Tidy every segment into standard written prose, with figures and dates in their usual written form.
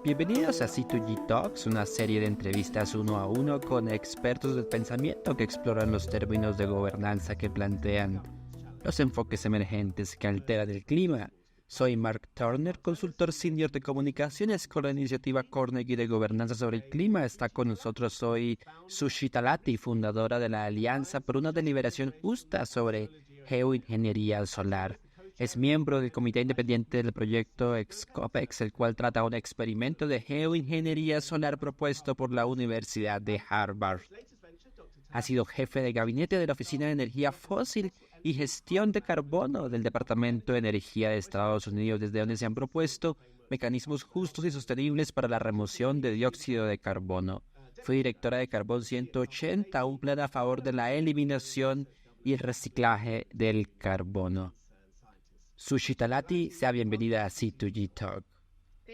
Bienvenidos a C2G Talks, una serie de entrevistas uno a uno con expertos del pensamiento que exploran los términos de gobernanza que plantean los enfoques emergentes que alteran el clima. Soy Mark Turner, consultor senior de comunicaciones con la iniciativa Carnegie de Gobernanza sobre el Clima. Está con nosotros hoy Sushita Lati, fundadora de la Alianza por una Deliberación Justa sobre Geoingeniería Solar. Es miembro del Comité Independiente del proyecto Excopex, el cual trata un experimento de geoingeniería solar propuesto por la Universidad de Harvard. Ha sido jefe de gabinete de la Oficina de Energía Fósil y Gestión de Carbono del Departamento de Energía de Estados Unidos, desde donde se han propuesto mecanismos justos y sostenibles para la remoción de dióxido de carbono. Fue directora de Carbón 180, un plan a favor de la eliminación y el reciclaje del carbono. Sushita Lati, sea bienvenida a C2G Talk.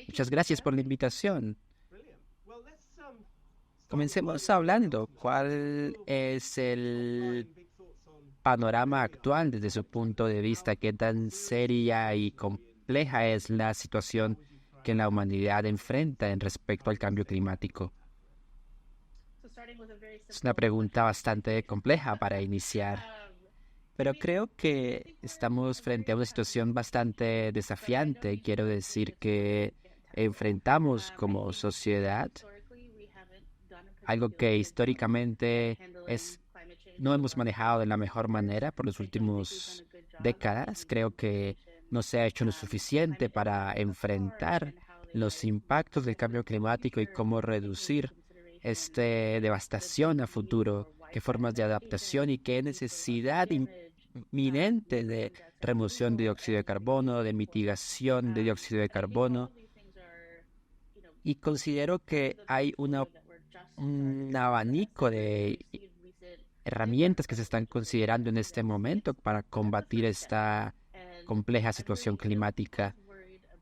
Muchas gracias por la invitación. Comencemos hablando. ¿Cuál es el panorama actual desde su punto de vista? ¿Qué tan seria y compleja es la situación que la humanidad enfrenta en respecto al cambio climático? Es una pregunta bastante compleja para iniciar, pero creo que estamos frente a una situación bastante desafiante. Quiero decir que enfrentamos como sociedad algo que históricamente no hemos manejado de la mejor manera por las últimas décadas. Creo que no se ha hecho lo suficiente para enfrentar los impactos del cambio climático y cómo reducir esta devastación a futuro, qué formas de adaptación y qué necesidad inminente de remoción de dióxido de carbono, de mitigación de dióxido de carbono. Y considero que hay un abanico de herramientas que se están considerando en este momento para combatir esta compleja situación climática.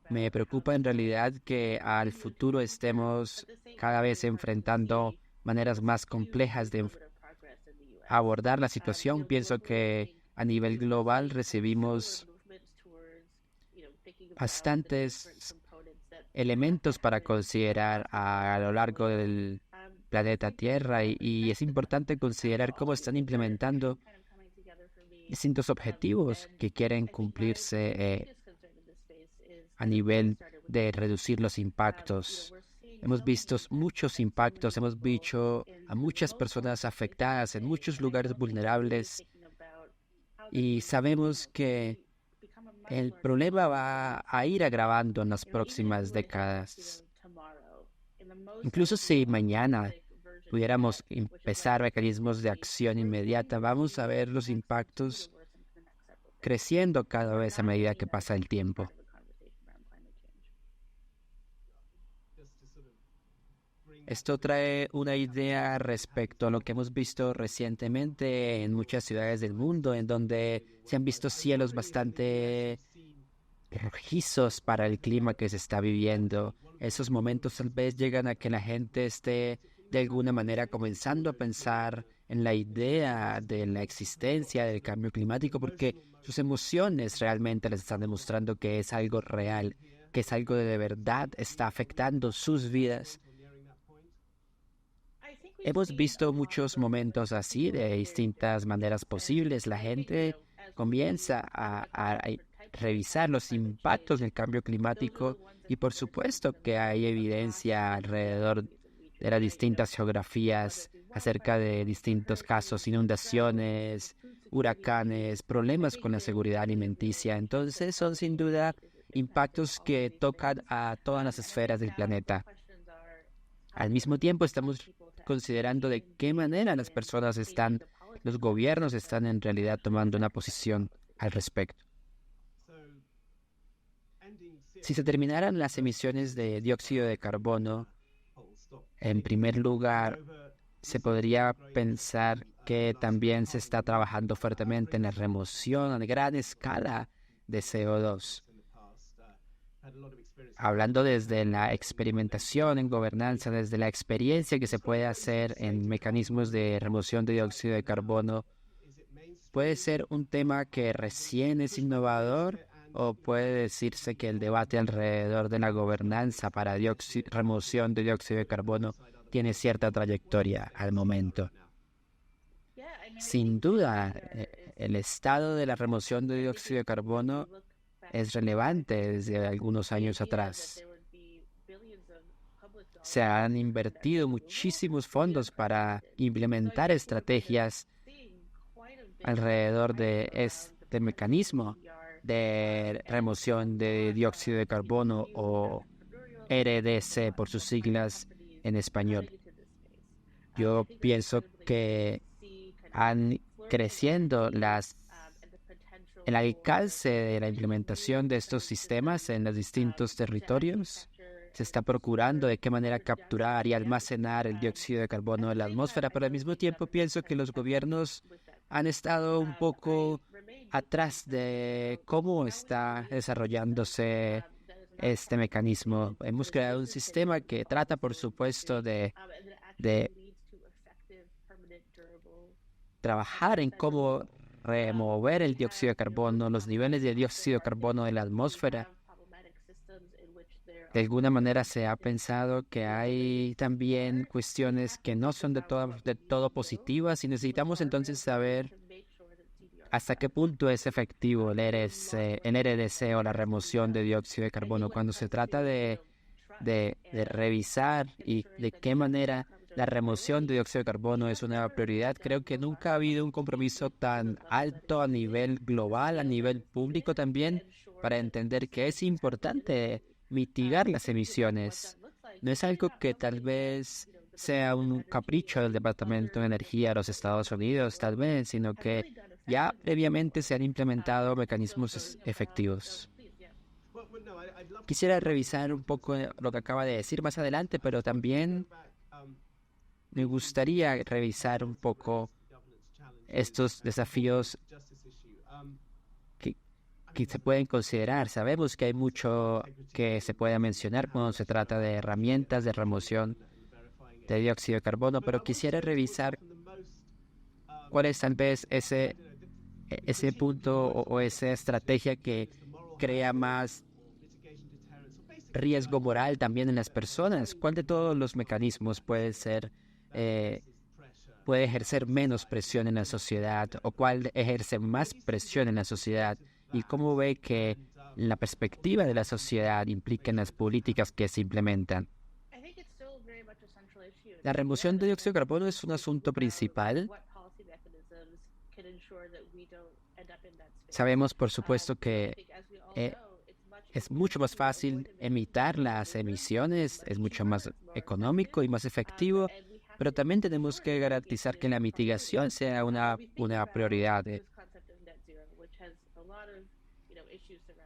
Me preocupa en realidad que al futuro estemos cada vez enfrentando maneras más complejas de abordar la situación. Pienso que a nivel global recibimos bastantes elementos para considerar a lo largo del planeta Tierra y es importante considerar cómo están implementando distintos objetivos que quieren cumplirse a nivel de reducir los impactos. Hemos visto muchos impactos, hemos visto a muchas personas afectadas en muchos lugares vulnerables y sabemos que el problema va a ir agravando en las próximas décadas. Incluso si mañana pudiéramos empezar mecanismos de acción inmediata, vamos a ver los impactos creciendo cada vez a medida que pasa el tiempo. Esto trae una idea respecto a lo que hemos visto recientemente en muchas ciudades del mundo, en donde se han visto cielos bastante rojizos para el clima que se está viviendo. Esos momentos tal vez llegan a que la gente esté de alguna manera comenzando a pensar en la idea de la existencia del cambio climático, porque sus emociones realmente les están demostrando que es algo real, que es algo de verdad está afectando sus vidas. Hemos visto muchos momentos así, de distintas maneras posibles. La gente comienza a revisar los impactos del cambio climático y por supuesto que hay evidencia alrededor de las distintas geografías acerca de distintos casos, inundaciones, huracanes, problemas con la seguridad alimenticia. Entonces son sin duda impactos que tocan a todas las esferas del planeta. Al mismo tiempo estamos considerando de qué manera los gobiernos están en realidad tomando una posición al respecto. Si se terminaran las emisiones de dióxido de carbono, en primer lugar, se podría pensar que también se está trabajando fuertemente en la remoción a gran escala de CO2. Hablando desde la experimentación en gobernanza, desde la experiencia que se puede hacer en mecanismos de remoción de dióxido de carbono, puede ser un tema que recién es innovador o puede decirse que el debate alrededor de la gobernanza para remoción de dióxido de carbono tiene cierta trayectoria al momento. Sin duda, el estado de la remoción de dióxido de carbono es relevante desde algunos años atrás. Se han invertido muchísimos fondos para implementar estrategias alrededor de este mecanismo de remoción de dióxido de carbono o RDC por sus siglas en español. Yo pienso que han creciendo el alcance de la implementación de estos sistemas en los distintos territorios. Se está procurando de qué manera capturar y almacenar el dióxido de carbono en la atmósfera, pero al mismo tiempo pienso que los gobiernos han estado un poco atrás de cómo está desarrollándose este mecanismo. Hemos creado un sistema que trata, por supuesto, de trabajar en cómo remover el dióxido de carbono, los niveles de dióxido de carbono de la atmósfera. De alguna manera se ha pensado que hay también cuestiones que no son de todo positivas y necesitamos entonces saber hasta qué punto es efectivo el RDC o la remoción de dióxido de carbono cuando se trata de revisar y de qué manera la remoción de dióxido de carbono es una prioridad. Creo que nunca ha habido un compromiso tan alto a nivel global, a nivel público también, para entender que es importante mitigar las emisiones. No es algo que tal vez sea un capricho del Departamento de Energía de los Estados Unidos, tal vez, sino que ya previamente se han implementado mecanismos efectivos. Quisiera revisar un poco lo que acaba de decir más adelante, pero también me gustaría revisar un poco estos desafíos que se pueden considerar. Sabemos que hay mucho que se puede mencionar cuando se trata de herramientas de remoción de dióxido de carbono, pero quisiera revisar cuál es tal vez ese punto o esa estrategia que crea más riesgo moral también en las personas. ¿Cuál de todos los mecanismos puede ejercer menos presión en la sociedad o cuál ejerce más presión en la sociedad? ¿Y cómo ve que la perspectiva de la sociedad implica en las políticas que se implementan? La remoción de dióxido de carbono es un asunto principal. Sabemos, por supuesto, que es mucho más fácil emitir las emisiones, es mucho más económico y más efectivo, pero también tenemos que garantizar que la mitigación sea una prioridad.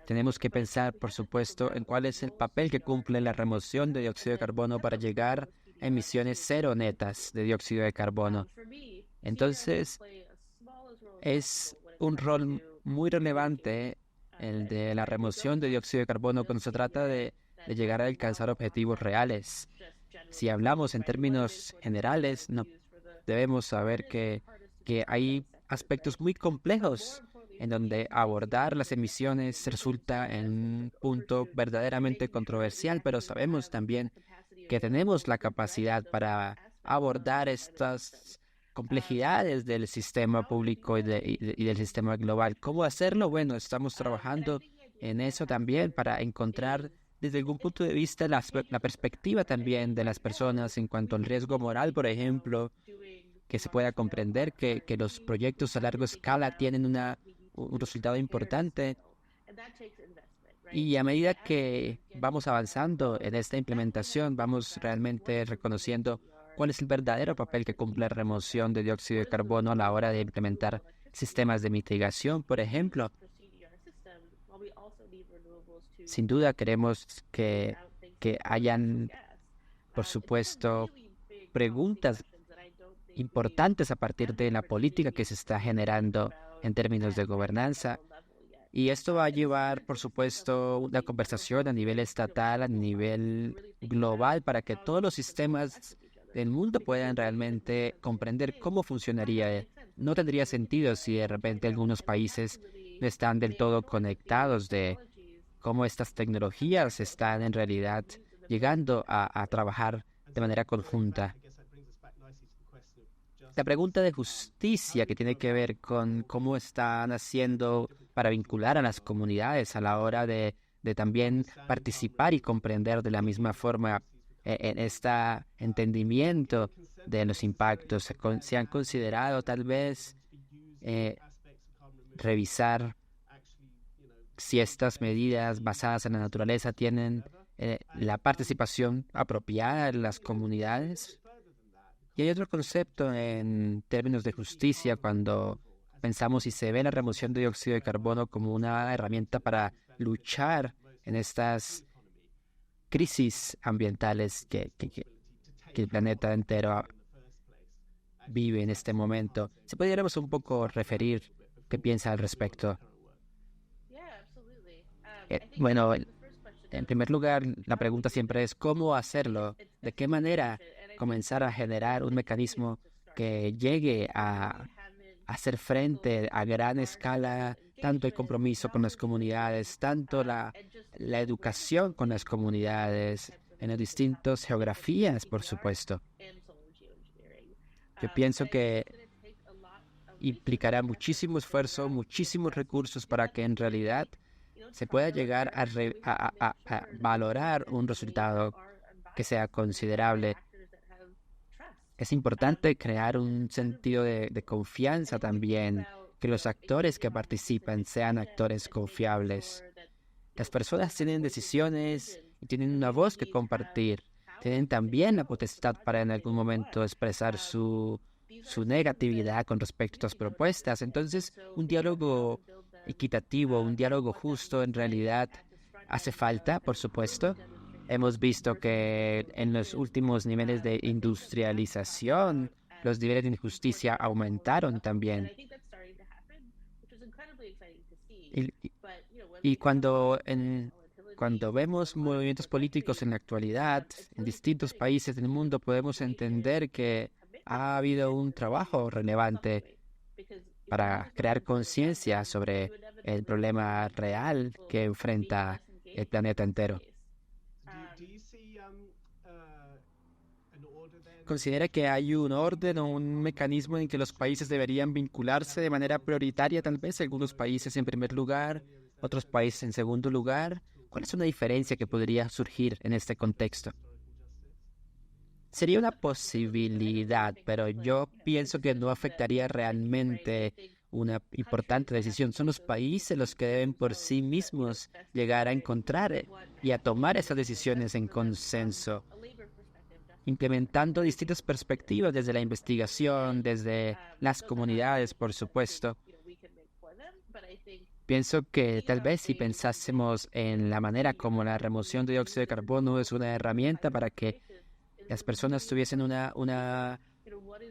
Tenemos que pensar, por supuesto, en cuál es el papel que cumple la remoción de dióxido de carbono para llegar a emisiones cero netas de dióxido de carbono. Entonces, es un rol muy relevante el de la remoción de dióxido de carbono cuando se trata de llegar a alcanzar objetivos reales. Si hablamos en términos generales, no debemos saber que hay aspectos muy complejos en donde abordar las emisiones resulta en un punto verdaderamente controversial, pero sabemos también que tenemos la capacidad para abordar estas complejidades del sistema público y del sistema global. ¿Cómo hacerlo? Bueno, estamos trabajando en eso también para encontrar desde algún punto de vista la perspectiva también de las personas en cuanto al riesgo moral, por ejemplo, que se pueda comprender que los proyectos a larga escala tienen un resultado importante. Y a medida que vamos avanzando en esta implementación, vamos realmente reconociendo cuál es el verdadero papel que cumple la remoción de dióxido de carbono a la hora de implementar sistemas de mitigación, por ejemplo. Sin duda queremos que hayan, por supuesto, preguntas importantes a partir de la política que se está generando en términos de gobernanza. Y esto va a llevar, por supuesto, una conversación a nivel estatal, a nivel global, para que todos los sistemas del mundo puedan realmente comprender cómo funcionaría. No tendría sentido si de repente algunos países no están del todo conectados de cómo estas tecnologías están en realidad llegando a trabajar de manera conjunta. La pregunta de justicia que tiene que ver con cómo están haciendo para vincular a las comunidades a la hora de también participar y comprender de la misma forma en este entendimiento de los impactos. Se han considerado tal vez eh, revisar si estas medidas basadas en la naturaleza tienen la participación apropiada en las comunidades. Y hay otro concepto en términos de justicia cuando pensamos si se ve la remoción de dióxido de carbono como una herramienta para luchar en estas crisis ambientales que el planeta entero vive en este momento. ¿Se pudiéramos un poco referir qué piensa al respecto? Bueno, en primer lugar, la pregunta siempre es ¿cómo hacerlo? ¿De qué manera comenzar a generar un mecanismo que llegue a hacer frente a gran escala tanto el compromiso con las comunidades, tanto la educación con las comunidades en las distintas geografías, por supuesto? Yo pienso que implicará muchísimo esfuerzo, muchísimos recursos para que en realidad se pueda llegar a valorar un resultado que sea considerable. Es importante crear un sentido de confianza también, que los actores que participan sean actores confiables. Las personas tienen decisiones y tienen una voz que compartir. Tienen también la potestad para en algún momento expresar su negatividad con respecto a estas propuestas. Entonces, un diálogo equitativo, un diálogo justo en realidad hace falta, por supuesto. Hemos visto que en los últimos niveles de industrialización, los niveles de injusticia aumentaron también. Y, y cuando vemos movimientos políticos en la actualidad, en distintos países del mundo, podemos entender que ha habido un trabajo relevante para crear conciencia sobre el problema real que enfrenta el planeta entero. ¿Considera que hay un orden o un mecanismo en que los países deberían vincularse de manera prioritaria, tal vez algunos países en primer lugar, otros países en segundo lugar? ¿Cuál es una diferencia que podría surgir en este contexto? Sería una posibilidad, pero yo pienso que no afectaría realmente una importante decisión. Son los países los que deben por sí mismos llegar a encontrar y a tomar esas decisiones en consenso, implementando distintas perspectivas desde la investigación, desde las comunidades, por supuesto. Pienso que tal vez si pensásemos en la manera como la remoción de dióxido de carbono es una herramienta para que las personas tuviesen una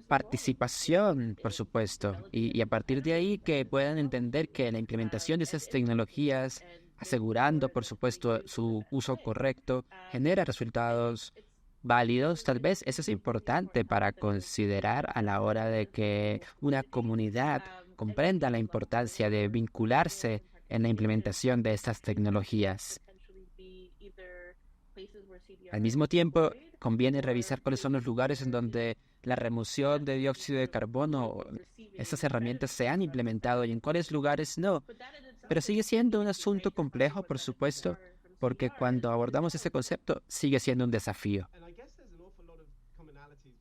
participación, por supuesto, y a partir de ahí que puedan entender que la implementación de esas tecnologías, asegurando, por supuesto, su uso correcto, genera resultados válidos. Tal vez eso es importante para considerar a la hora de que una comunidad comprenda la importancia de vincularse en la implementación de estas tecnologías. Al mismo tiempo, conviene revisar cuáles son los lugares en donde la remoción de dióxido de carbono, estas herramientas se han implementado y en cuáles lugares no. Pero sigue siendo un asunto complejo, por supuesto, porque cuando abordamos este concepto sigue siendo un desafío.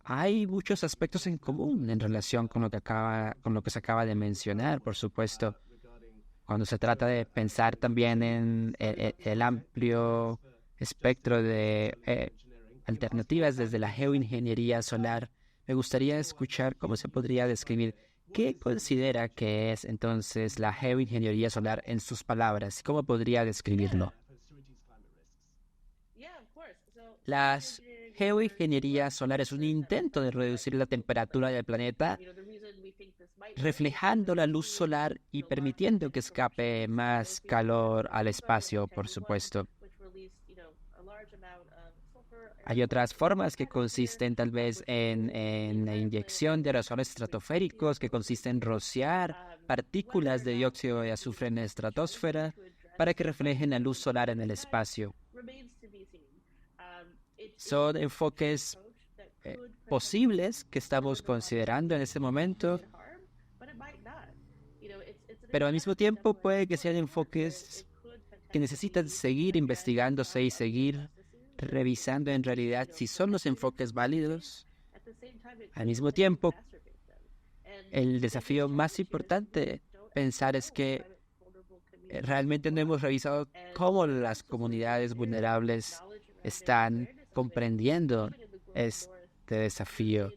Hay muchos aspectos en común en relación con lo que se acaba de mencionar, por supuesto, cuando se trata de pensar también en el amplio espectro de alternativas desde la geoingeniería solar. Me gustaría escuchar cómo se podría describir qué considera que es entonces la geoingeniería solar en sus palabras. ¿Cómo podría describirlo? La geoingeniería solar es un intento de reducir la temperatura del planeta, reflejando la luz solar y permitiendo que escape más calor al espacio, por supuesto. Hay otras formas que consisten tal vez en la inyección de aerosoles estratosféricos, que consisten en rociar partículas de dióxido de azufre en la estratosfera para que reflejen la luz solar en el espacio. Son enfoques posibles que estamos considerando en este momento, pero al mismo tiempo puede que sean enfoques que necesitan seguir investigándose y seguir revisando en realidad si son los enfoques válidos. Al mismo tiempo, el desafío más importante pensar es que realmente no hemos revisado cómo las comunidades vulnerables están comprendiendo este desafío,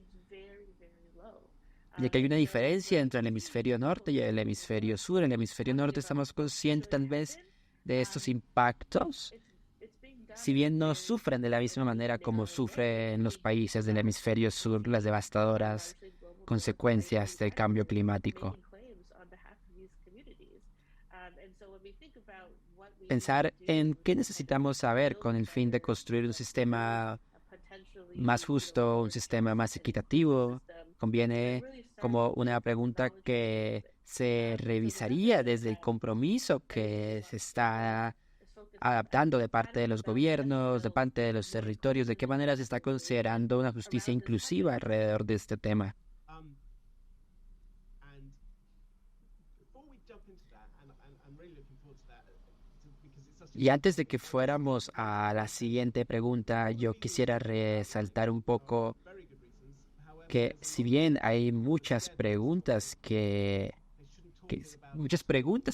ya que hay una diferencia entre el hemisferio norte y el hemisferio sur. En el hemisferio norte estamos conscientes tal vez de estos impactos, si bien no sufren de la misma manera como sufren los países del hemisferio sur las devastadoras consecuencias del cambio climático. Pensar en qué necesitamos saber con el fin de construir un sistema más justo, un sistema más equitativo, conviene como una pregunta que se revisaría desde el compromiso que se está adaptando de parte de los gobiernos, de parte de los territorios, de qué manera se está considerando una justicia inclusiva alrededor de este tema. Y antes de que fuéramos a la siguiente pregunta, yo quisiera resaltar un poco que si bien hay muchas preguntas que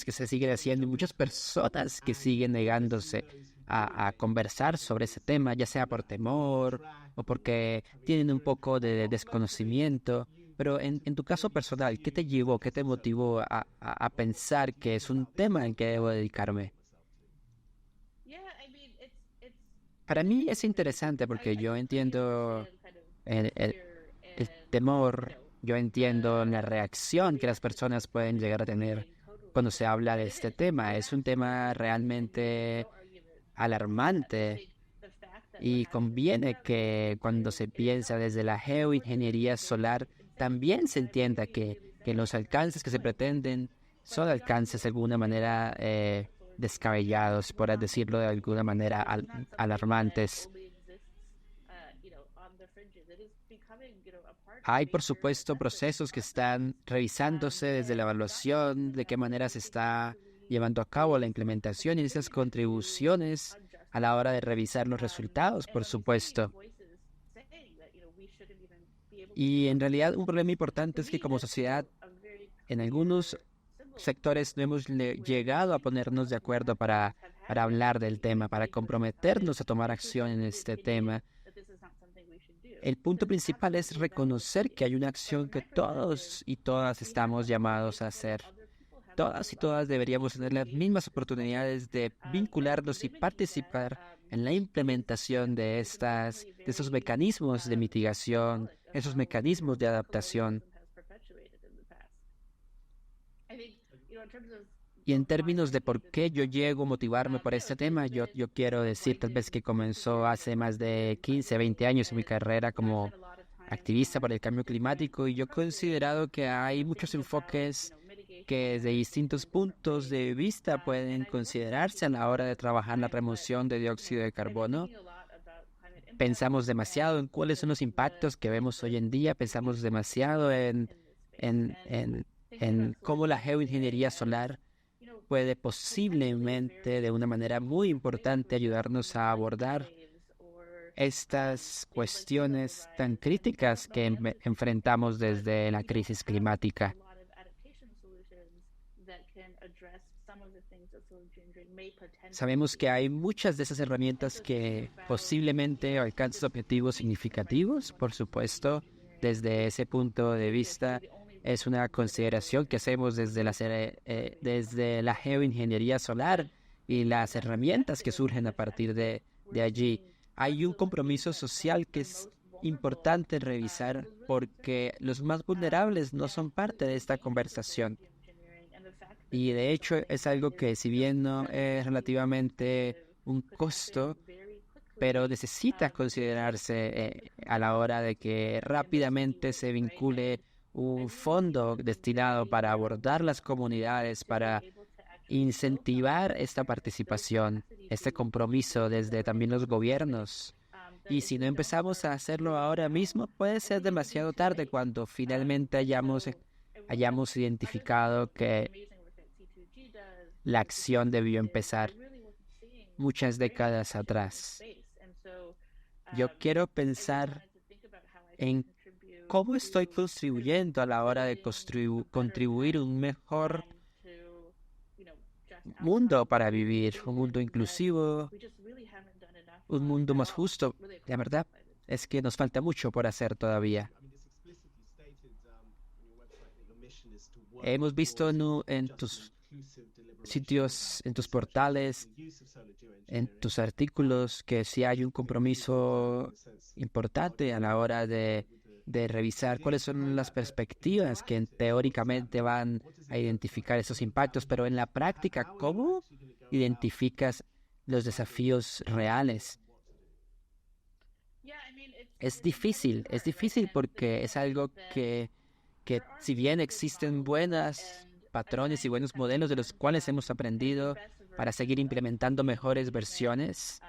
se siguen haciendo y muchas personas que siguen negándose a conversar sobre ese tema, ya sea por temor o porque tienen un poco de desconocimiento, pero en tu caso personal, ¿qué te llevó, qué te motivó a pensar que es un tema en que debo dedicarme? Para mí es interesante porque yo entiendo el temor, yo entiendo la reacción que las personas pueden llegar a tener cuando se habla de este tema. Es un tema realmente alarmante y conviene que cuando se piensa desde la geoingeniería solar también se entienda que los alcances que se pretenden son alcances de alguna manera descabellados, por decirlo de alguna manera alarmantes. Hay, por supuesto, procesos que están revisándose desde la evaluación, de qué manera se está llevando a cabo la implementación y esas contribuciones a la hora de revisar los resultados, por supuesto. Y en realidad un problema importante es que como sociedad, en algunos sectores no hemos llegado a ponernos de acuerdo para hablar del tema, para comprometernos a tomar acción en este tema. El punto principal es reconocer que hay una acción que todos y todas estamos llamados a hacer. Todas y todas deberíamos tener las mismas oportunidades de vincularnos y participar en la implementación de esos mecanismos de mitigación, esos mecanismos de adaptación. Y en términos de por qué yo llego a motivarme por este tema, yo quiero decir tal vez que comenzó hace más de 15, 20 años en mi carrera como activista por el cambio climático y yo he considerado que hay muchos enfoques que desde distintos puntos de vista pueden considerarse a la hora de trabajar la remoción de dióxido de carbono. Pensamos demasiado en cuáles son los impactos que vemos hoy en día, pensamos demasiado en, en, en cómo la geoingeniería solar puede posiblemente de una manera muy importante ayudarnos a abordar estas cuestiones tan críticas que enfrentamos desde la crisis climática. Sabemos que hay muchas de esas herramientas que posiblemente alcanzan objetivos significativos, por supuesto, desde ese punto de vista. Es una consideración que hacemos desde la geoingeniería solar y las herramientas que surgen a partir de allí. Hay un compromiso social que es importante revisar porque los más vulnerables no son parte de esta conversación. Y de hecho es algo que si bien no es relativamente un costo, pero necesita considerarse a la hora de que rápidamente se vincule un fondo destinado para abordar las comunidades, para incentivar esta participación, este compromiso desde también los gobiernos. Y si no empezamos a hacerlo ahora mismo, puede ser demasiado tarde cuando finalmente hayamos identificado que la acción debió empezar muchas décadas atrás. Yo quiero pensar en cómo estoy contribuyendo a la hora de contribuir un mejor mundo para vivir, un mundo inclusivo, un mundo más justo. La verdad es que nos falta mucho por hacer todavía. Hemos visto en tus sitios, en tus portales, en tus artículos, que sí hay un compromiso importante a la hora de revisar cuáles son las perspectivas que teóricamente van a identificar esos impactos, pero en la práctica, ¿cómo identificas los desafíos reales? Es difícil porque es algo que si bien existen buenos patrones y buenos modelos de los cuales hemos aprendido para seguir implementando mejores versiones,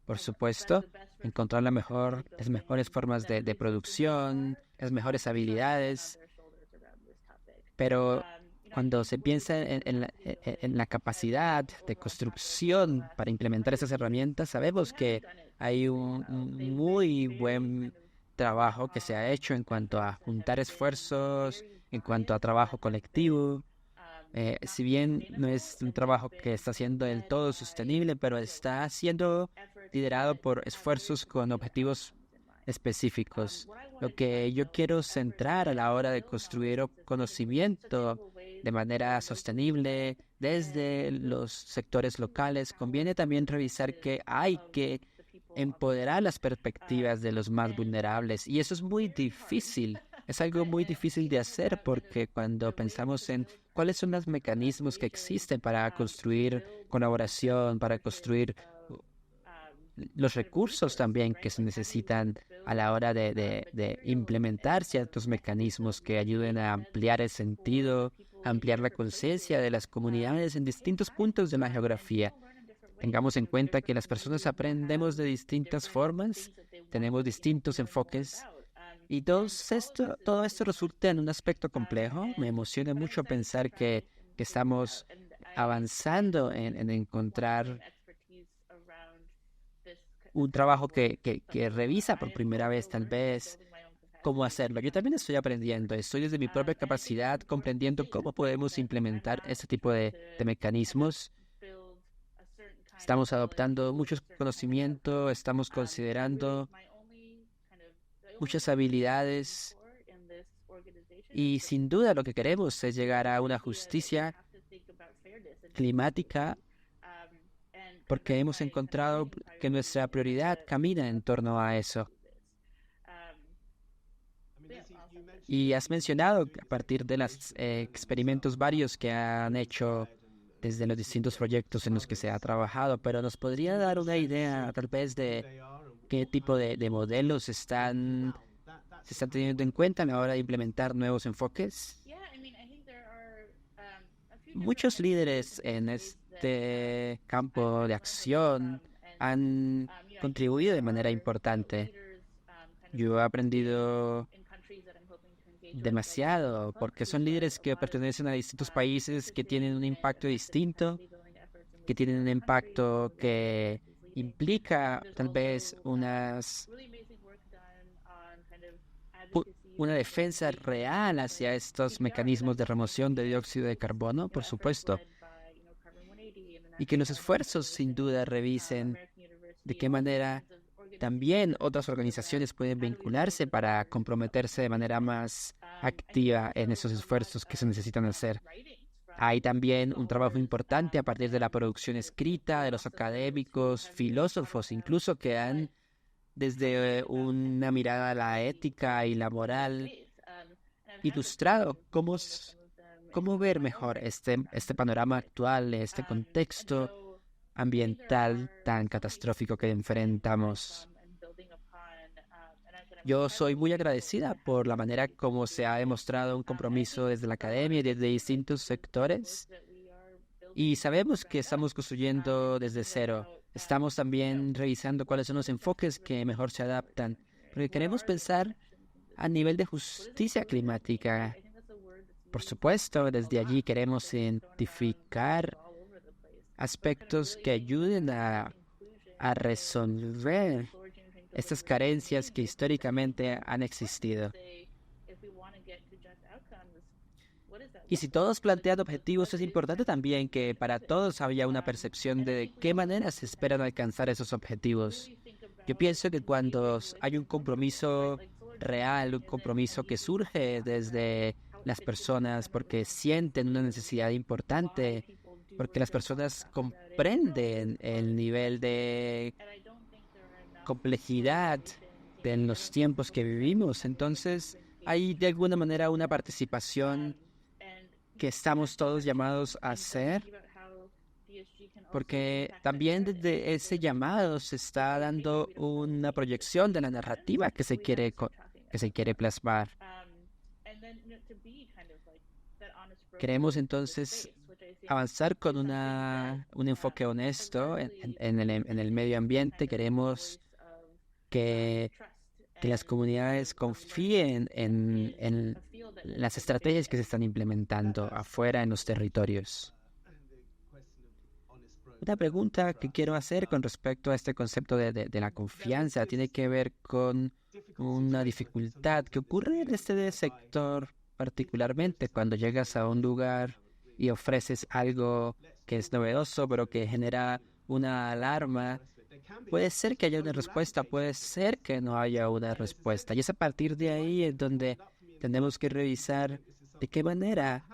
por supuesto, encontrar las mejores formas de producción, las mejores habilidades, pero cuando se piensa en la capacidad de construcción para implementar esas herramientas, sabemos que hay un muy buen trabajo que se ha hecho en cuanto a juntar esfuerzos, en cuanto a trabajo colectivo. Si bien no es un trabajo que está siendo del todo sostenible, pero está siendo liderado por esfuerzos con objetivos específicos. Lo que yo quiero centrar a la hora de construir conocimiento de manera sostenible desde los sectores locales, conviene también revisar que hay que empoderar las perspectivas de los más vulnerables. Y eso es muy difícil. Es algo muy difícil de hacer porque cuando pensamos en cuáles son los mecanismos que existen para construir colaboración, para construir los recursos también que se necesitan a la hora de implementar ciertos mecanismos que ayuden a ampliar el sentido, ampliar la conciencia de las comunidades en distintos puntos de la geografía. Tengamos en cuenta que las personas aprendemos de distintas formas, tenemos distintos enfoques y todo esto resulta en un aspecto complejo. Me emociona mucho pensar que estamos avanzando en encontrar un trabajo que revisa por primera vez tal vez cómo hacerlo. Yo también estoy aprendiendo, estoy desde mi propia capacidad comprendiendo cómo podemos implementar este tipo de mecanismos. Estamos adoptando mucho conocimiento, estamos considerando muchas habilidades y sin duda lo que queremos es llegar a una justicia climática porque hemos encontrado que nuestra prioridad camina en torno a eso. Y has mencionado a partir de los experimentos varios que han hecho desde los distintos proyectos en los que se ha trabajado, pero ¿nos podría dar una idea tal vez de qué tipo de modelos se están teniendo en cuenta a la hora de implementar nuevos enfoques? Muchos líderes en este campo de acción han contribuido de manera importante. Yo he aprendido demasiado porque son líderes que pertenecen a distintos países que tienen un impacto distinto, que tienen un impacto que implica tal vez una defensa real hacia estos mecanismos de remoción de dióxido de carbono, por supuesto, y que los esfuerzos sin duda revisen de qué manera también otras organizaciones pueden vincularse para comprometerse de manera más activa en esos esfuerzos que se necesitan hacer. Hay también un trabajo importante a partir de la producción escrita de los académicos, filósofos, incluso que han, desde una mirada a la ética y la moral, ilustrado cómo ver mejor este panorama actual, este contexto, ambiental tan catastrófico que enfrentamos. Yo soy muy agradecida por la manera como se ha demostrado un compromiso desde la academia y desde distintos sectores. Y sabemos que estamos construyendo desde cero. Estamos también revisando cuáles son los enfoques que mejor se adaptan, porque queremos pensar a nivel de justicia climática. Por supuesto, desde allí queremos identificar aspectos que ayuden a resolver estas carencias que históricamente han existido. Y si todos plantean objetivos, es importante también que para todos haya una percepción de qué manera se esperan alcanzar esos objetivos. Yo pienso que cuando hay un compromiso real, un compromiso que surge desde las personas porque sienten una necesidad importante, porque las personas comprenden el nivel de complejidad de los tiempos que vivimos, entonces hay de alguna manera una participación que estamos todos llamados a hacer, porque también desde ese llamado se está dando una proyección de la narrativa que se quiere plasmar. Queremos entonces avanzar con un enfoque honesto en el medio ambiente. Queremos que las comunidades confíen en las estrategias que se están implementando afuera en los territorios. Una pregunta que quiero hacer con respecto a este concepto de la confianza tiene que ver con una dificultad que ocurre en este sector, particularmente cuando llegas a un lugar y ofreces algo que es novedoso, pero que genera una alarma. Puede ser que haya una respuesta, puede ser que no haya una respuesta. Y es a partir de ahí en donde tenemos que revisar de qué manera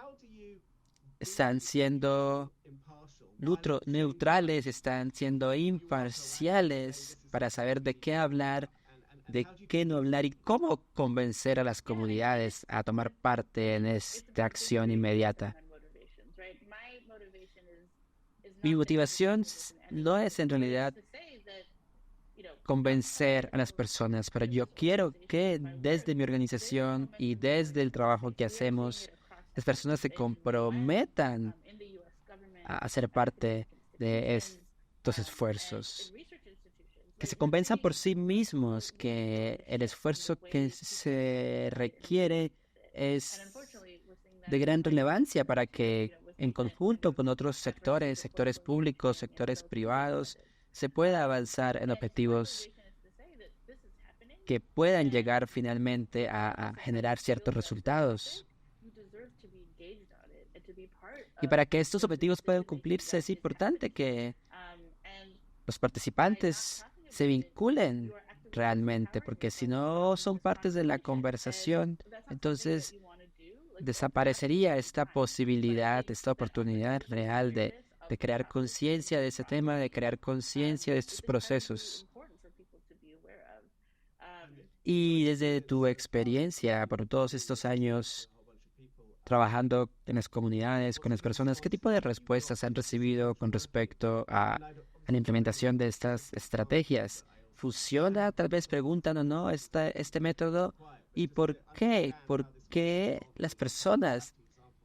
están siendo neutrales, están siendo imparciales para saber de qué hablar, de qué no hablar y cómo convencer a las comunidades a tomar parte en esta acción inmediata. Mi motivación no es en realidad convencer a las personas, pero yo quiero que desde mi organización y desde el trabajo que hacemos, las personas se comprometan a ser parte de estos esfuerzos, que se convenzan por sí mismos que el esfuerzo que se requiere es de gran relevancia para que en conjunto con otros sectores públicos, sectores privados, se pueda avanzar en objetivos que puedan llegar finalmente a generar ciertos resultados. Y para que estos objetivos puedan cumplirse es importante que los participantes se vinculen realmente, porque si no son partes de la conversación, entonces desaparecería esta posibilidad, esta oportunidad real de crear conciencia de ese tema, de crear conciencia de estos procesos. Y desde tu experiencia por todos estos años trabajando en las comunidades, con las personas, ¿qué tipo de respuestas han recibido con respecto a la implementación de estas estrategias? ¿Funciona? Tal vez preguntan o no este método. ¿Y por qué? ¿Por qué las personas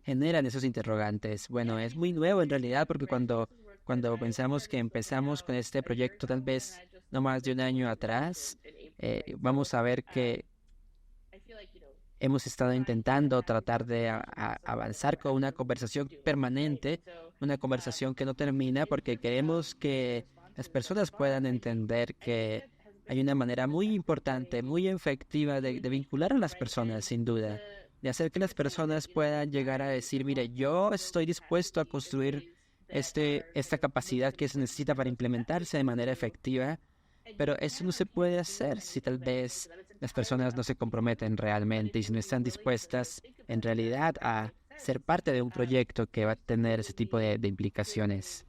generan esos interrogantes? Bueno, es muy nuevo en realidad porque cuando pensamos que empezamos con este proyecto tal vez no más de un año atrás, vamos a ver que hemos estado intentando tratar de avanzar con una conversación permanente, una conversación que no termina porque queremos que las personas puedan entender que hay una manera muy importante, muy efectiva de vincular a las personas, sin duda, de hacer que las personas puedan llegar a decir, mire, yo estoy dispuesto a construir esta capacidad que se necesita para implementarse de manera efectiva, pero eso no se puede hacer si tal vez las personas no se comprometen realmente y si no están dispuestas en realidad a ser parte de un proyecto que va a tener ese tipo de implicaciones.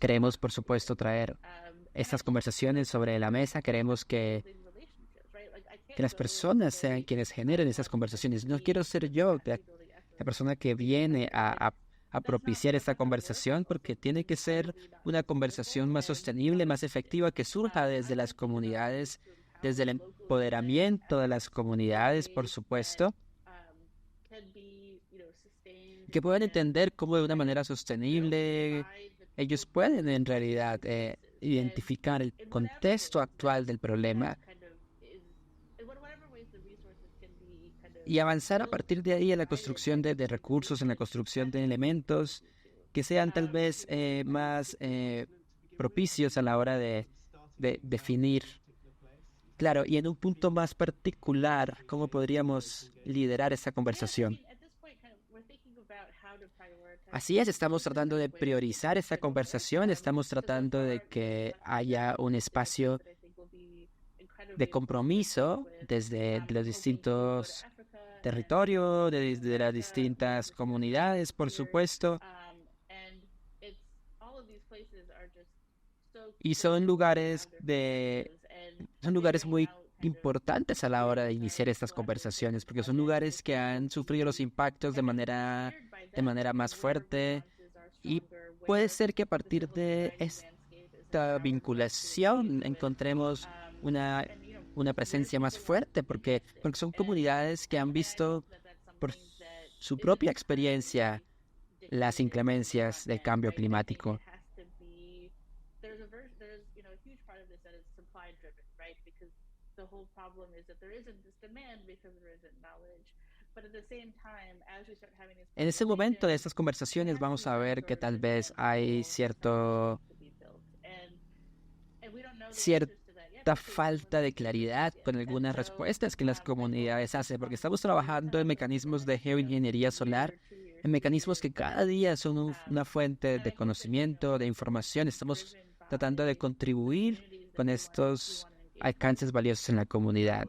Queremos, por supuesto, traer estas conversaciones sobre la mesa. Queremos que las personas sean quienes generen esas conversaciones. No quiero ser yo la persona que viene a a propiciar esta conversación, porque tiene que ser una conversación más sostenible, más efectiva, que surja desde las comunidades, desde el empoderamiento de las comunidades, por supuesto, que puedan entender cómo de una manera sostenible ellos pueden en realidad identificar el contexto actual del problema y avanzar a partir de ahí en la construcción de recursos, en la construcción de elementos que sean tal vez más propicios a la hora de definir. Claro, y en un punto más particular, ¿cómo podríamos liderar esa conversación? Así es, estamos tratando de priorizar esta conversación, estamos tratando de que haya un espacio de compromiso desde los distintos territorios, desde las distintas comunidades, por supuesto, y son lugares muy importantes a la hora de iniciar estas conversaciones, porque son lugares que han sufrido los impactos de manera más fuerte y puede ser que a partir de esta vinculación encontremos una, una presencia más fuerte, porque son comunidades que han visto por su propia experiencia las inclemencias del cambio climático. En ese momento de estas conversaciones vamos a ver que tal vez hay cierta falta de claridad con algunas respuestas que las comunidades hacen, porque estamos trabajando en mecanismos de geoingeniería solar, en mecanismos que cada día son una fuente de conocimiento, de información. Estamos tratando de contribuir con estos alcances valiosos en la comunidad.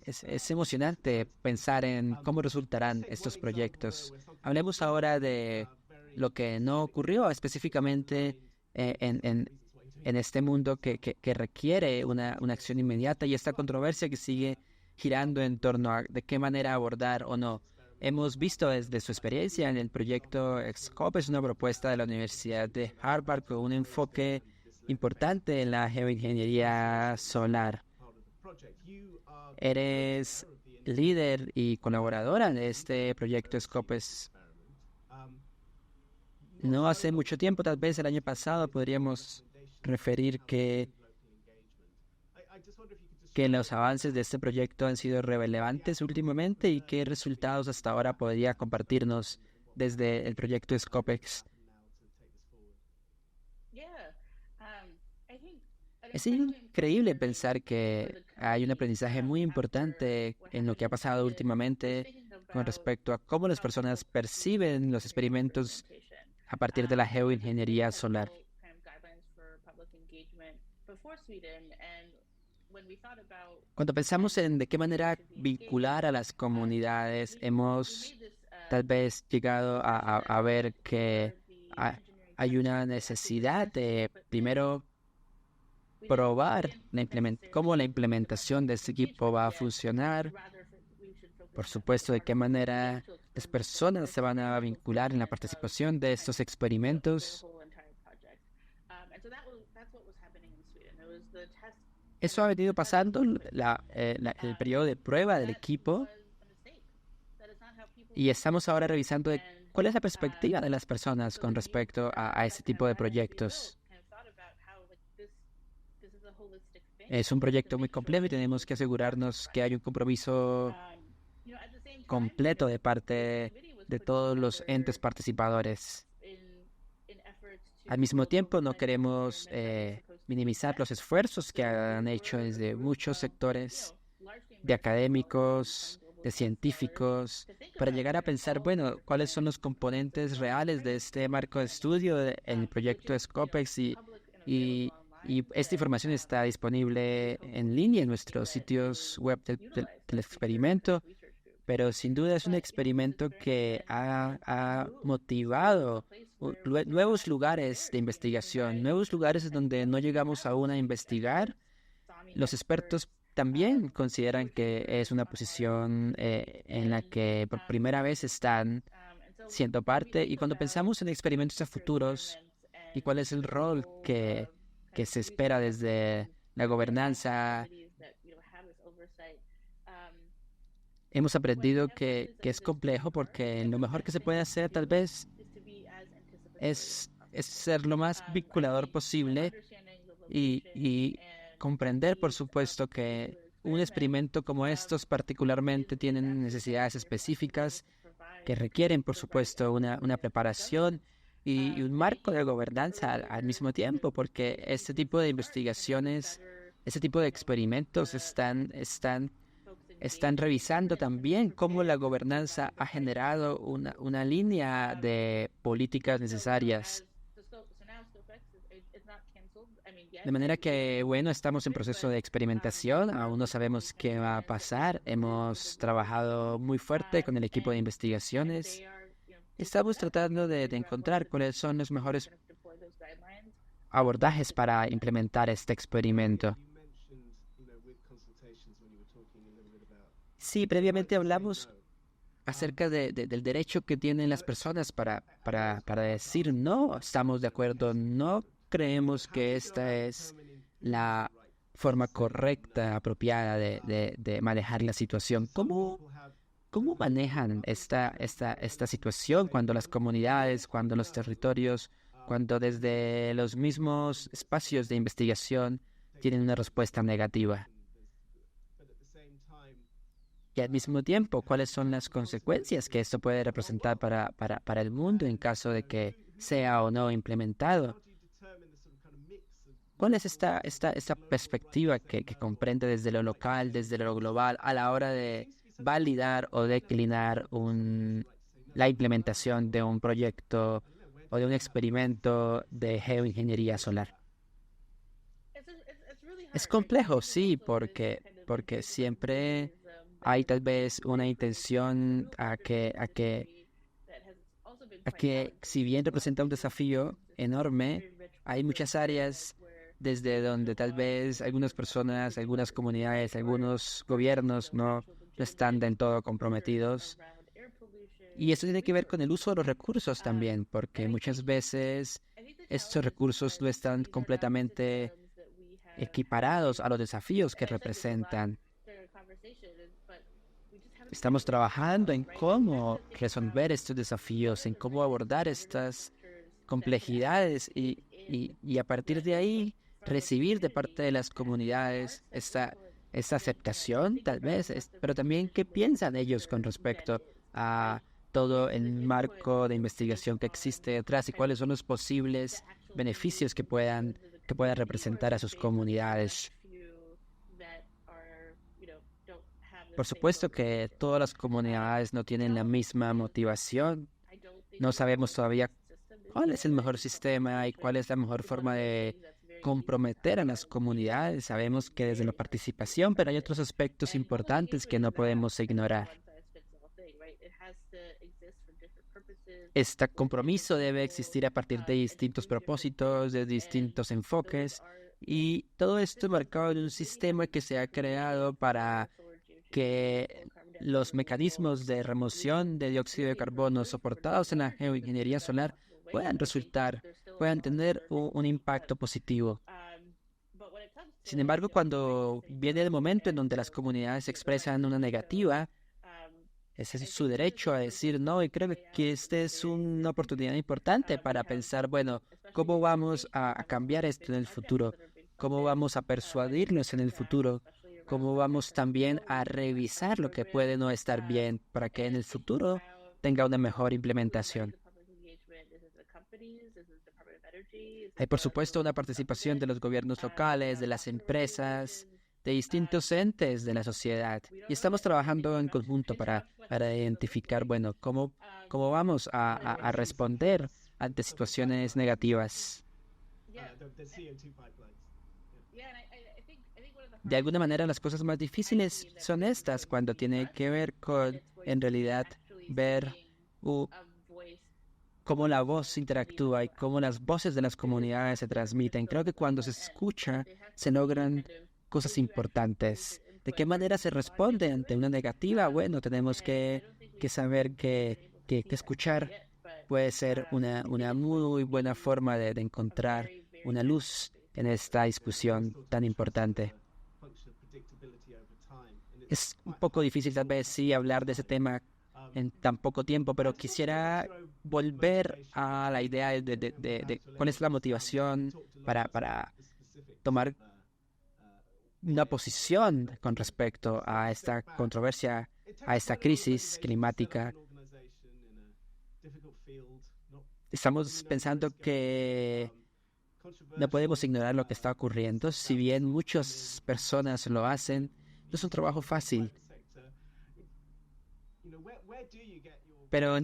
Es emocionante pensar en cómo resultarán estos proyectos. Hablemos ahora de lo que no ocurrió específicamente en este mundo que requiere una acción inmediata y esta controversia que sigue girando en torno a de qué manera abordar o no. Hemos visto desde su experiencia en el proyecto XCOP, es una propuesta de la Universidad de Harvard con un enfoque importante en la geoingeniería solar. Eres líder y colaboradora de este proyecto Scopes. No hace mucho tiempo, tal vez el año pasado, podríamos referir que los avances de este proyecto han sido relevantes últimamente y qué resultados hasta ahora podría compartirnos desde el proyecto Scopex. Es increíble pensar que hay un aprendizaje muy importante en lo que ha pasado últimamente con respecto a cómo las personas perciben los experimentos a partir de la geoingeniería solar. Cuando pensamos en de qué manera vincular a las comunidades, hemos tal vez llegado a ver que hay una necesidad de primero probar cómo la implementación de este equipo va a funcionar, por supuesto, de qué manera las personas se van a vincular en la participación de estos experimentos. Eso ha venido pasando el periodo de prueba del equipo y estamos ahora revisando cuál es la perspectiva de las personas con respecto a este tipo de proyectos. Es un proyecto muy complejo y tenemos que asegurarnos que hay un compromiso completo de parte de todos los entes participadores. Al mismo tiempo, no queremos minimizar los esfuerzos que han hecho desde muchos sectores de académicos, de científicos, para llegar a pensar, bueno, cuáles son los componentes reales de este marco de estudio en el proyecto Scopex y esta información está disponible en línea en nuestros sitios web del experimento, pero sin duda es un experimento que ha motivado nuevos lugares de investigación, nuevos lugares donde no llegamos aún a investigar. Los expertos también consideran que es una posición en la que por primera vez están siendo parte. Y cuando pensamos en experimentos a futuros y cuál es el rol que se espera desde la gobernanza, hemos aprendido que es complejo porque lo mejor que se puede hacer tal vez es ser lo más vinculador posible y comprender, por supuesto, que un experimento como estos particularmente tienen necesidades específicas que requieren, por supuesto, una preparación y un marco de gobernanza al mismo tiempo, porque este tipo de investigaciones, este tipo de experimentos están revisando también cómo la gobernanza ha generado una línea de políticas necesarias. De manera que, bueno, estamos en proceso de experimentación, aún no sabemos qué va a pasar. Hemos trabajado muy fuerte con el equipo de investigaciones. Estamos tratando de encontrar cuáles son los mejores abordajes para implementar este experimento. Sí, previamente hablamos acerca del derecho que tienen las personas para decir no, estamos de acuerdo, no creemos que esta es la forma correcta, apropiada de manejar la situación. ¿Cómo manejan esta situación cuando las comunidades, cuando los territorios, cuando desde los mismos espacios de investigación tienen una respuesta negativa? Y al mismo tiempo, ¿cuáles son las consecuencias que esto puede representar para el mundo en caso de que sea o no implementado? ¿Cuál es esta perspectiva que comprende desde lo local, desde lo global, a la hora de validar o declinar la implementación de un proyecto o de un experimento de geoingeniería solar? Es complejo, sí, porque siempre hay tal vez una intención a que si bien representa un desafío enorme, hay muchas áreas desde donde tal vez algunas personas, algunas comunidades, algunos gobiernos no están del todo comprometidos. Y eso tiene que ver con el uso de los recursos también, porque muchas veces estos recursos no están completamente equiparados a los desafíos que representan. Estamos trabajando en cómo resolver estos desafíos, en cómo abordar estas complejidades y a partir de ahí recibir de parte de las comunidades esta aceptación, tal vez, pero también qué piensan ellos con respecto a todo el marco de investigación que existe detrás y cuáles son los posibles beneficios que puedan representar a sus comunidades. Por supuesto que todas las comunidades no tienen la misma motivación. No sabemos todavía cuál es el mejor sistema y cuál es la mejor forma de comprometer a las comunidades. Sabemos que desde la participación, pero hay otros aspectos importantes que no podemos ignorar. Este compromiso debe existir a partir de distintos propósitos, de distintos enfoques, y todo esto marcado en un sistema que se ha creado para que los mecanismos de remoción de dióxido de carbono soportados en la geoingeniería solar puedan tener un impacto positivo. Sin embargo, cuando viene el momento en donde las comunidades expresan una negativa, ese es su derecho a decir no, y creo que esta es una oportunidad importante para pensar, bueno, ¿cómo vamos a cambiar esto en el futuro? ¿Cómo vamos a persuadirnos en el futuro? ¿Cómo vamos también a revisar lo que puede no estar bien para que en el futuro tenga una mejor implementación? Hay, por supuesto, una participación de los gobiernos locales, de las empresas, de distintos entes de la sociedad. Y estamos trabajando en conjunto para identificar, bueno, cómo vamos a responder ante situaciones negativas. De alguna manera, las cosas más difíciles son estas, cuando tiene que ver con, en realidad, ver cómo la voz interactúa y cómo las voces de las comunidades se transmiten. Creo que cuando se escucha, se logran cosas importantes. ¿De qué manera se responde ante una negativa? Bueno, tenemos que saber que que escuchar puede ser una muy buena forma de encontrar una luz en esta discusión tan importante. Es un poco difícil tal vez sí hablar de ese tema en tan poco tiempo, pero quisiera volver a la idea de cuál es la motivación para tomar una posición con respecto a esta controversia, a esta crisis climática. Estamos pensando que no podemos ignorar lo que está ocurriendo. Si bien muchas personas lo hacen, no es un trabajo fácil. Pero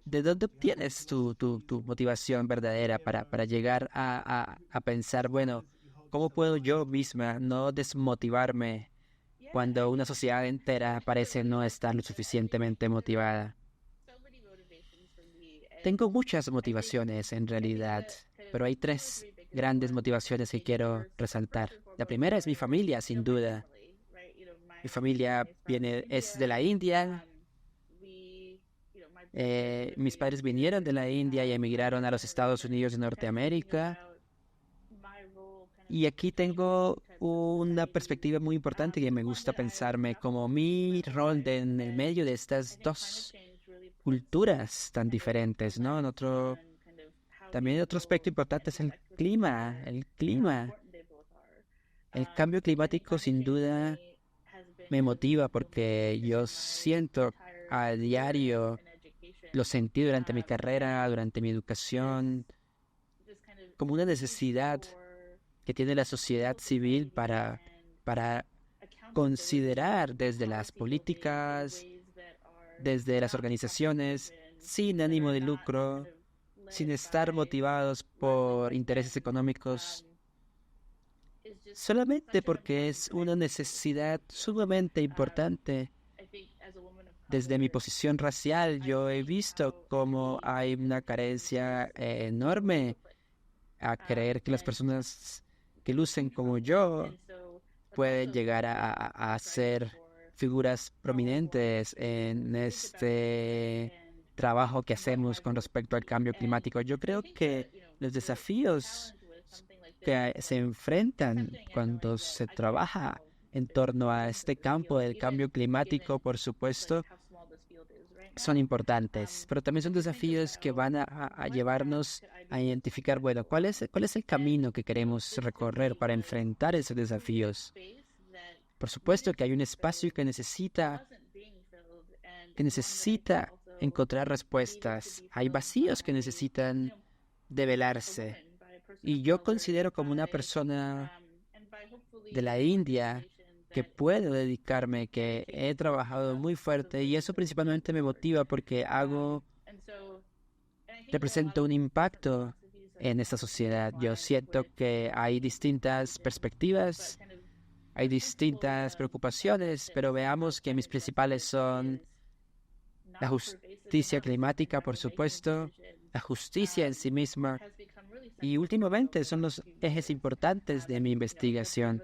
¿de dónde obtienes tu motivación verdadera para llegar a pensar, bueno, ¿cómo puedo yo misma no desmotivarme cuando una sociedad entera parece no estar lo suficientemente motivada? Tengo muchas motivaciones en realidad, pero hay tres grandes motivaciones que quiero resaltar. La primera es mi familia, sin duda. Mi familia es de la India. Mis padres vinieron de la India y emigraron a los Estados Unidos de Norteamérica. Y aquí tengo una perspectiva muy importante que me gusta pensarme como mi rol en el medio de estas dos culturas tan diferentes, ¿no? También otro aspecto importante es el clima. El clima. El cambio climático sin duda me motiva porque yo siento a diario, lo sentí durante mi carrera, durante mi educación, como una necesidad que tiene la sociedad civil para considerar desde las políticas, desde las organizaciones, sin ánimo de lucro, sin estar motivados por intereses económicos, solamente porque es una necesidad sumamente importante. Desde mi posición racial, yo he visto cómo hay una carencia enorme a creer que las personas que lucen como yo pueden llegar a ser figuras prominentes en este trabajo que hacemos con respecto al cambio climático. Yo creo que los desafíos que se enfrentan cuando se trabaja en torno a este campo del cambio climático, por supuesto, son importantes, pero también son desafíos que van a llevarnos a identificar, bueno, cuál es el camino que queremos recorrer para enfrentar esos desafíos. Por supuesto que hay un espacio que necesita encontrar respuestas. Hay vacíos que necesitan develarse. Y yo considero como una persona de la India que puedo dedicarme, que he trabajado muy fuerte y eso principalmente me motiva porque represento un impacto en esta sociedad. Yo siento que hay distintas perspectivas, hay distintas preocupaciones, pero veamos que mis principales son la justicia climática, por supuesto, la justicia en sí misma, y últimamente son los ejes importantes de mi investigación.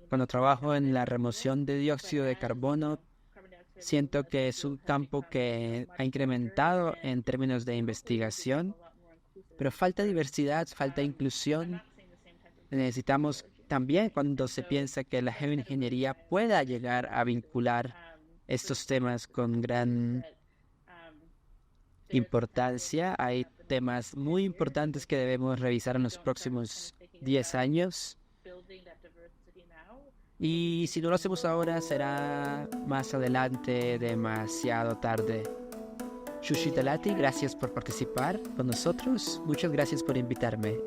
Cuando trabajo en la remoción de dióxido de carbono, siento que es un campo que ha incrementado en términos de investigación, pero falta diversidad, falta inclusión. Necesitamos también, cuando se piensa que la geoingeniería pueda llegar a vincular estos temas con gran importancia, hay temas muy importantes que debemos revisar en los próximos 10 años. Y si no lo hacemos ahora, será más adelante, demasiado tarde. Shushi Talati, gracias por participar con nosotros. Muchas gracias por invitarme.